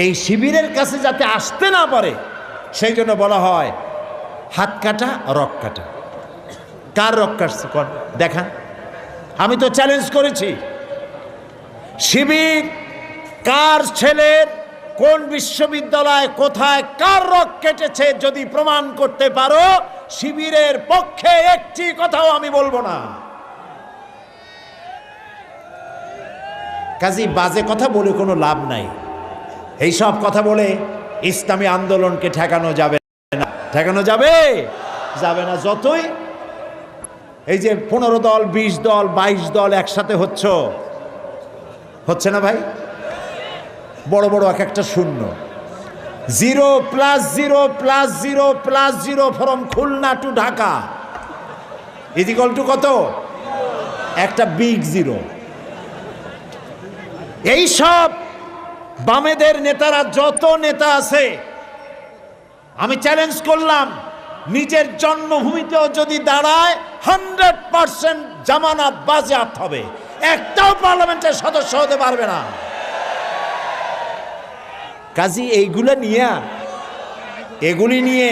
এই শিবিরের কাছে যাতে আসতে না পারে সেই জন্য বলা হয় হাত কাটা রক কাটা। কার রক কাটছে দেখান। আমি তো চ্যালেঞ্জ করেছি, শিবির কার ছেলের কোন বিশ্ববিদ্যালয় কোথায় কার রক কেটেছে যদি প্রমাণ করতে পারো, শিবিরের পক্ষে একটি কথাও আমি বলবো না। কাজী বাজে কথা বলে কোনো লাভ নাই। এই সব কথা বলে ইসলামী আন্দোলনকে ঠেকানো যাবে না। ঠেকানো যাবে যাবে না। যতই এই যে 15 দল 20 দল 22 দল একসাথে হচ্ছে না ভাই, বড় বড় এক একটা শূন্য, 0 + 0 + 0 + 0 ফ্রম খুলনা টু ঢাকা ইজিক্যাল টু কত? একটা বিগ জিরো। এই সব বামেদের নেতারা, যত নেতা আছে, আমি চ্যালেঞ্জ করলাম, নিজের জন্মভূমিতেও যদি দাঁড়ায় 100% জামানত বাজেয়াপ্ত হবে, একটাও পার্লামেন্টের সদস্য হতে পারবে না। কাজী এগুলি নিয়ে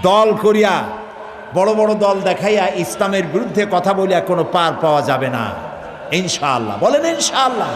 দল করিয়া, বড় বড় দল দেখাইয়া ইসলামের বিরুদ্ধে কথা বলিয়া কোনো পার পাওয়া যাবে না ইনশাআল্লাহ। বলেন ইনশাআল্লাহ।